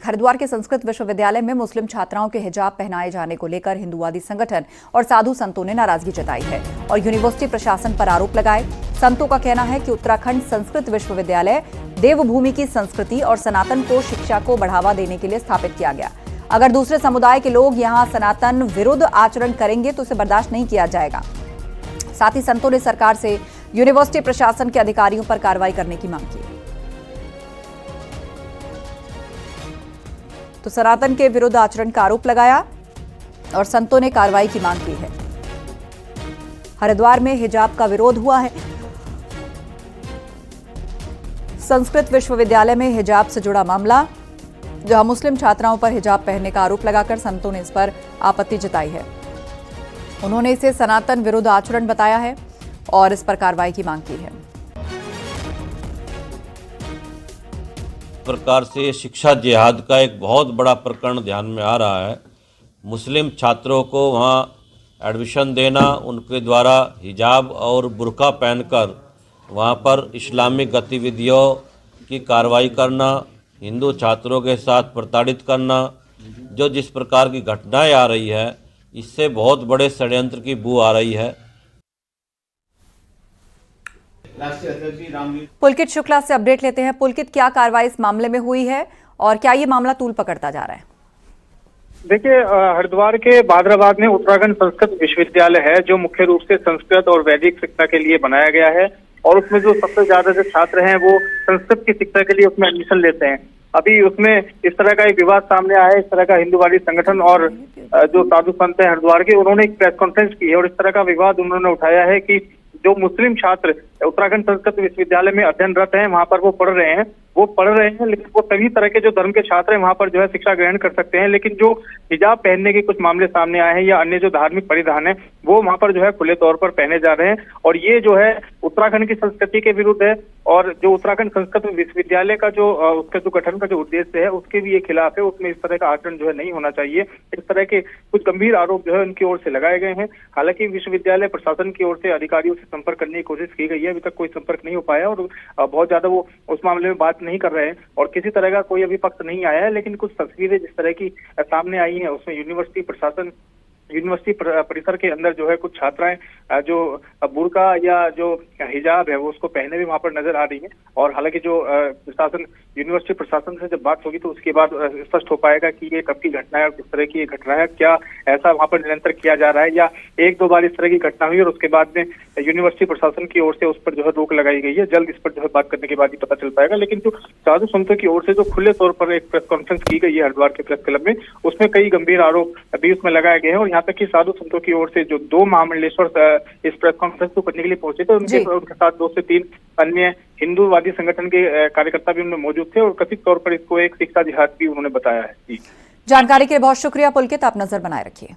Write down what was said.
हरिद्वार के संस्कृत विश्वविद्यालय में मुस्लिम छात्राओं के हिजाब पहनाए जाने को लेकर हिंदूवादी संगठन और साधु संतों ने नाराजगी जताई है और यूनिवर्सिटी प्रशासन पर आरोप लगाए। संतों का कहना है कि उत्तराखंड संस्कृत विश्वविद्यालय देवभूमि की संस्कृति और सनातन को शिक्षा को बढ़ावा देने के लिए स्थापित किया गया। अगर दूसरे समुदाय के लोग यहां सनातन विरुद्ध आचरण करेंगे तो उसे बर्दाश्त नहीं किया जाएगा। साथ ही संतों ने सरकार से यूनिवर्सिटी प्रशासन के अधिकारियों पर कार्रवाई करने की मांग की। तो सनातन के विरुद्ध आचरण का आरोप लगाया और संतों ने कार्रवाई की मांग की है। हरिद्वार में हिजाब का विरोध हुआ है। संस्कृत विश्वविद्यालय में हिजाब से जुड़ा मामला, जहां मुस्लिम छात्राओं पर हिजाब पहनने का आरोप लगाकर संतों ने इस पर आपत्ति जताई है। उन्होंने इसे सनातन विरुद्ध आचरण बताया है और इस पर कार्रवाई की मांग की है। प्रकार से शिक्षा जिहाद का एक बहुत बड़ा प्रकरण ध्यान में आ रहा है। मुस्लिम छात्रों को वहाँ एडमिशन देना, उनके द्वारा हिजाब और बुर्का पहनकर वहाँ पर इस्लामिक गतिविधियों की कार्रवाई करना, हिंदू छात्रों के साथ प्रताड़ित करना, जो जिस प्रकार की घटनाएं आ रही है, इससे बहुत बड़े षड्यंत्र की बू आ रही है। पुलकित शुक्ला से अपडेट लेते हैं। पुलकित, क्या कार्रवाई इस मामले में हुई है और क्या ये मामला तूल पकड़ता जा रहा है? देखिए, हरिद्वार के बादराबाद में उत्तराखंड संस्कृत विश्वविद्यालय है, जो मुख्य रूप से संस्कृत और वैदिक शिक्षा के लिए बनाया गया है और उसमें जो सबसे ज्यादा जो छात्र हैं वो संस्कृत की शिक्षा के लिए उसमें एडमिशन लेते हैं। अभी उसमें इस तरह का एक विवाद सामने आया है। इस तरह का हिंदूवादी संगठन और जो साधु संत हैं हरिद्वार के, उन्होंने एक प्रेस कॉन्फ्रेंस की है और इस तरह का विवाद उन्होंने उठाया है कि जो मुस्लिम छात्र उत्तराखंड संस्कृत विश्वविद्यालय में अध्ययनरत हैं, वहां पर वो पढ़ रहे हैं, लेकिन वो सभी तरह के जो धर्म के छात्र हैं वहां पर जो है शिक्षा ग्रहण कर सकते हैं, लेकिन जो हिजाब पहनने के कुछ मामले सामने आए हैं या अन्य जो धार्मिक परिधान है वो वहां पर जो है खुले तौर पर पहने जा रहे हैं और ये जो है उत्तराखंड की संस्कृति के विरुद्ध है और जो उत्तराखंड संस्कृत विश्वविद्यालय का जो उसका जो गठन का जो उद्देश्य है उसके भी ये खिलाफ है। उसमें इस तरह का आचरण जो है नहीं होना चाहिए। इस तरह के कुछ गंभीर आरोप जो है उनकी ओर से लगाए गए हैं। हालांकि विश्वविद्यालय प्रशासन की ओर से अधिकारियों से संपर्क करने की कोशिश की गई है, अभी तक कोई संपर्क नहीं हो पाया और बहुत ज्यादा वो उस मामले में बात नहीं कर रहे हैं और किसी तरह का कोई अभी पक्ष नहीं आया है। लेकिन कुछ तस्वीरें जिस तरह की सामने आई हैं उसमें यूनिवर्सिटी परिसर के अंदर जो है कुछ छात्राएं जो बुर्का या जो हिजाब है वो उसको पहने भी वहां पर नजर आ रही है और हालांकि जो यूनिवर्सिटी प्रशासन से जब बात होगी तो उसके बाद स्पष्ट हो पाएगा कि ये कब की घटना है और किस तरह की ये घटना है, क्या ऐसा वहां पर निरंतर किया जा रहा है या एक दो बार इस तरह की घटना हुई और उसके बाद में यूनिवर्सिटी प्रशासन की ओर से उस पर जो है रोक लगाई गई है। जल्द इस पर जो है बात करने के बाद ही पता चल पाएगा। लेकिन जो साधु संतों की ओर से जो खुले तौर पर एक प्रेस कॉन्फ्रेंस की गई है हरिद्वार के प्रेस क्लब में, उसमें कई गंभीर आरोप अभी उसमें लगाए गए हैं और यहाँ तक कि साधु संतों की ओर से जो 2 महामंडलेश्वर इस प्रेस कॉन्फ्रेंस को करने के लिए पहुंचे थे, उनके साथ 2 से 3 अन्य हिंदूवादी संगठन के कार्यकर्ता भी उनमें मौजूद थे और कथित तौर पर इसको एक शिक्षा जिहाद भी उन्होंने बताया है। जानकारी के लिए बहुत शुक्रिया पुलकित, आप नजर बनाए रखिए।